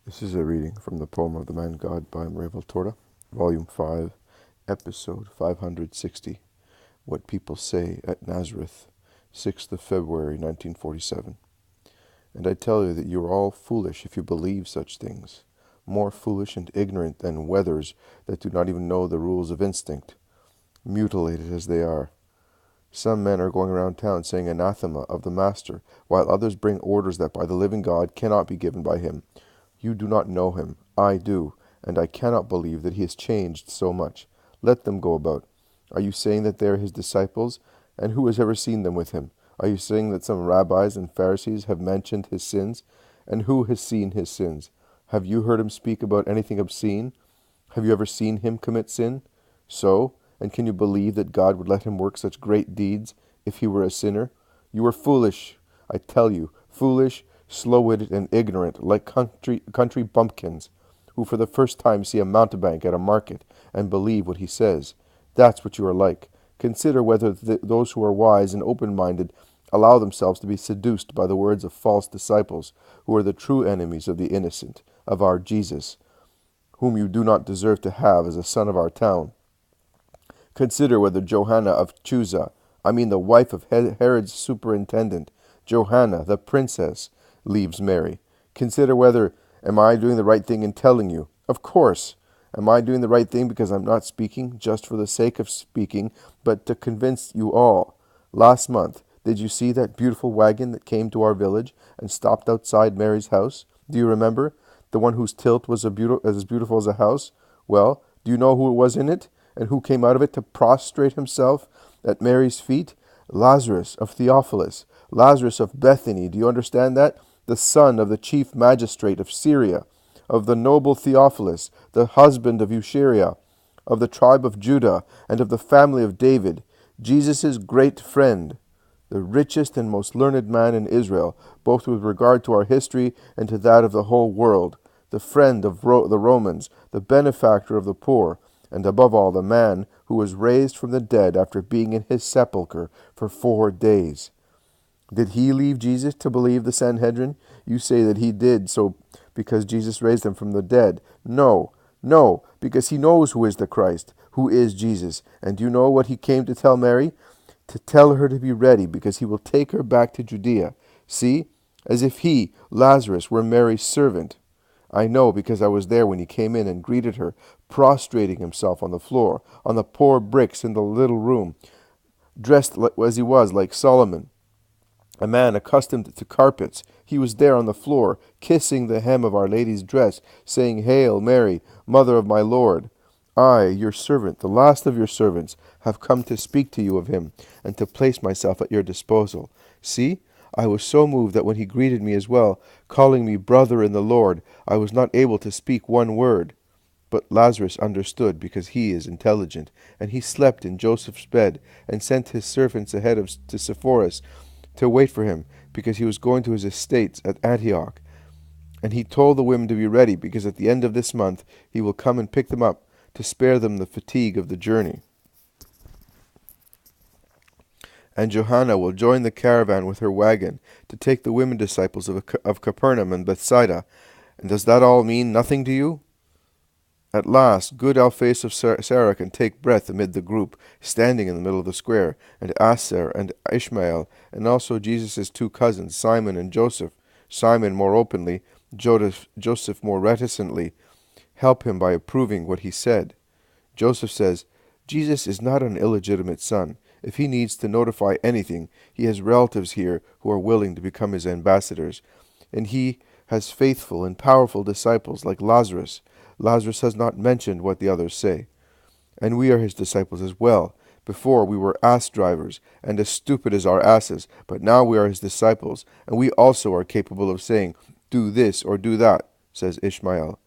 This is a reading from the poem of the Man God by Maria Valtorta, Volume 5, Episode 560, What People Say at Nazareth, 6th of February, 1947. And I tell you that you are all foolish if you believe such things, more foolish and ignorant than wethers that do not even know the rules of instinct, mutilated as they are. Some men are going around town saying anathema of the Master, while others bring orders that by the living God cannot be given by him. You do not know him. I do, and I cannot believe that he has changed so much. Let them go about. Are you saying that they are his disciples? And who has ever seen them with him? Are you saying that some rabbis and Pharisees have mentioned his sins? And who has seen his sins? Have you heard him speak about anything obscene? Have you ever seen him commit sin? So, and can you believe that God would let him work such great deeds if he were a sinner? You are foolish, I tell you, foolish, slow-witted, and ignorant, like country bumpkins, who for the first time see a mountebank at a market and believe what he says. That's what you are like. Consider whether those who are wise and open-minded allow themselves to be seduced by the words of false disciples, who are the true enemies of the innocent, of our Jesus, whom you do not deserve to have as a son of our town. Consider whether Johanna of Chuza, the wife of Herod's superintendent, Johanna, the princess, leaves Mary. Consider whether, am I doing the right thing in telling you? Of course. Am I doing the right thing because I'm not speaking just for the sake of speaking, but to convince you all? Last month, did you see that beautiful wagon that came to our village and stopped outside Mary's house? Do you remember? The one whose tilt was as beautiful as a house? Well, do you know who was in it? And who came out of it to prostrate himself at Mary's feet? Lazarus of Theophilus, Lazarus of Bethany. Do you understand that? The son of the chief magistrate of Syria, of the noble Theophilus, the husband of Eucharia, of the tribe of Judah, and of the family of David, Jesus' great friend, the richest and most learned man in Israel, both with regard to our history and to that of the whole world, the friend of the Romans, the benefactor of the poor, and above all the man who was raised from the dead after being in his sepulchre for 4 days. Did he leave Jesus to believe the Sanhedrin? You say that he did so because Jesus raised him from the dead. No, because he knows who is the Christ, who is Jesus. And do you know what he came to tell Mary? To tell her to be ready, because he will take her back to Judea. See, as if he, Lazarus, were Mary's servant. I know, because I was there when he came in and greeted her, prostrating himself on the floor, on the poor bricks in the little room, dressed as he was, like Solomon, a man accustomed to carpets. He was there on the floor, kissing the hem of Our Lady's dress, saying, Hail, Mary, Mother of my Lord. I, your servant, the last of your servants, have come to speak to you of him, and to place myself at your disposal. See, I was so moved that when he greeted me as well, calling me brother in the Lord, I was not able to speak one word. But Lazarus understood, because he is intelligent, and he slept in Joseph's bed, and sent his servants ahead to Sepphoris to wait for him, because he was going to his estates at Antioch. And he told the women to be ready, because at the end of this month he will come and pick them up, to spare them the fatigue of the journey. And Johanna will join the caravan with her wagon, to take the women disciples of Capernaum and Bethsaida. And does that all mean nothing to you? At last, good Alphaeus of Sarah can take breath amid the group, standing in the middle of the square, and Aser and Ishmael, and also Jesus' 2 cousins, Simon and Joseph, Simon more openly, Joseph more reticently, help him by approving what he said. Joseph says, Jesus is not an illegitimate son. If he needs to notify anything, he has relatives here who are willing to become his ambassadors. And he has faithful and powerful disciples like Lazarus. Lazarus has not mentioned what the others say. And we are his disciples as well. Before we were ass drivers, and as stupid as our asses, but now we are his disciples, and we also are capable of saying, do this or do that, says Ishmael.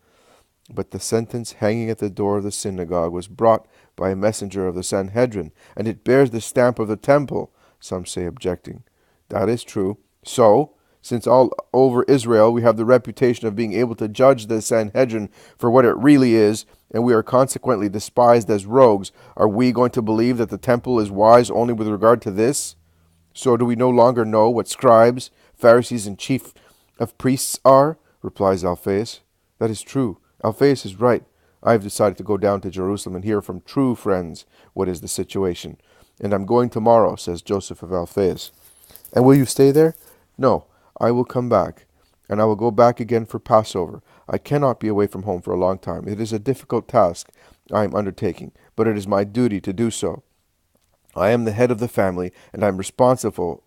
But the sentence hanging at the door of the synagogue was brought by a messenger of the Sanhedrin, and it bears the stamp of the temple, some say, objecting. That is true. So, since all over Israel we have the reputation of being able to judge the Sanhedrin for what it really is, and we are consequently despised as rogues, are we going to believe that the temple is wise only with regard to this? So do we no longer know what scribes, Pharisees, and chief of priests are? Replies Alphaeus. That is true. Alphaeus is right. I have decided to go down to Jerusalem and hear from true friends what is the situation. And I'm going tomorrow, says Joseph of Alphaeus. And will you stay there? No, I will come back, and I will go back again for Passover. I cannot be away from home for a long time. It is a difficult task I am undertaking, but it is my duty to do so. I am the head of the family, and I am responsible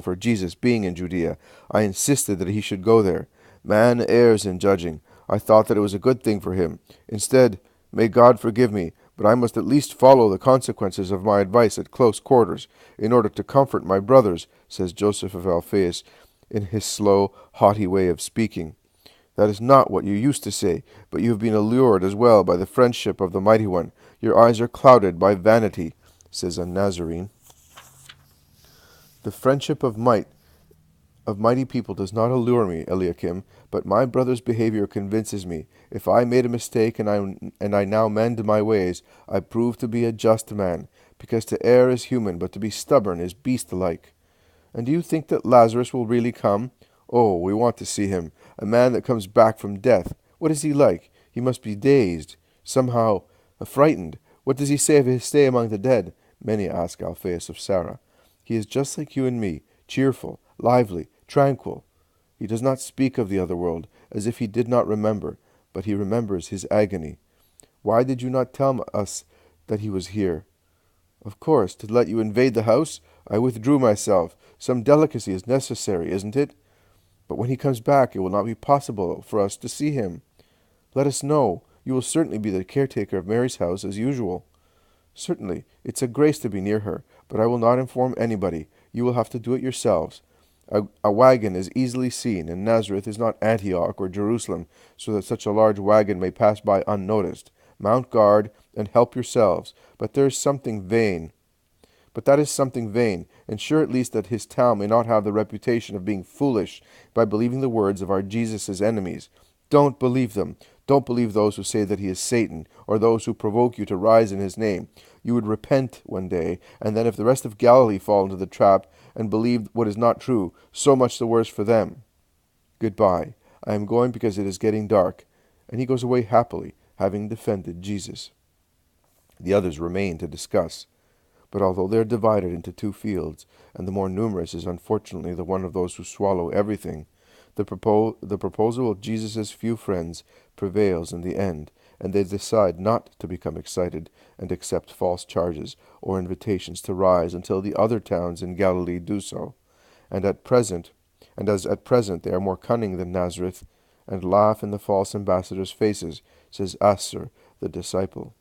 for Jesus being in Judea. I insisted that he should go there. Man errs in judging. I thought that it was a good thing for him. Instead, may God forgive me, but I must at least follow the consequences of my advice at close quarters, in order to comfort my brothers, says Joseph of Alphaeus, in his slow, haughty way of speaking. That is not what you used to say, but you have been allured as well by the friendship of the Mighty One. Your eyes are clouded by vanity, says a Nazarene. The friendship of mighty people does not allure me, Eliakim, but my brother's behavior convinces me. If I made a mistake and I now mend my ways, I prove to be a just man, because to err is human, but to be stubborn is beast-like. And do you think that Lazarus will really come? Oh, we want to see him, a man that comes back from death. What is he like? He must be dazed, somehow frightened. What does he say of his stay among the dead? Many ask Alphaeus of Sarah. He is just like you and me, cheerful, lively, tranquil. He does not speak of the other world, as if he did not remember, but he remembers his agony. Why did you not tell us that he was here? Of course, to let you invade the house, I withdrew myself. Some delicacy is necessary, isn't it? But when he comes back, it will not be possible for us to see him. Let us know. You will certainly be the caretaker of Mary's house as usual. Certainly, it's a grace to be near her, but I will not inform anybody. You will have to do it yourselves. A wagon is easily seen, and Nazareth is not Antioch or Jerusalem, so that such a large wagon may pass by unnoticed. Mount guard and help yourselves. But that is something vain, ensure at least that his town may not have the reputation of being foolish by believing the words of our Jesus' enemies. Don't believe them. Don't believe those who say that he is Satan, or those who provoke you to rise in his name. You would repent one day, and then if the rest of Galilee fall into the trap and believe what is not true, so much the worse for them. Goodbye. I am going because it is getting dark. And he goes away happily, having defended Jesus. The others remain to discuss. But although they are divided into two fields, and the more numerous is unfortunately the one of those who swallow everything, the proposal of Jesus' few friends prevails in the end, and they decide not to become excited and accept false charges or invitations to rise until the other towns in Galilee do so. As at present they are more cunning than Nazareth, and laugh in the false ambassadors' faces, says Asser the disciple.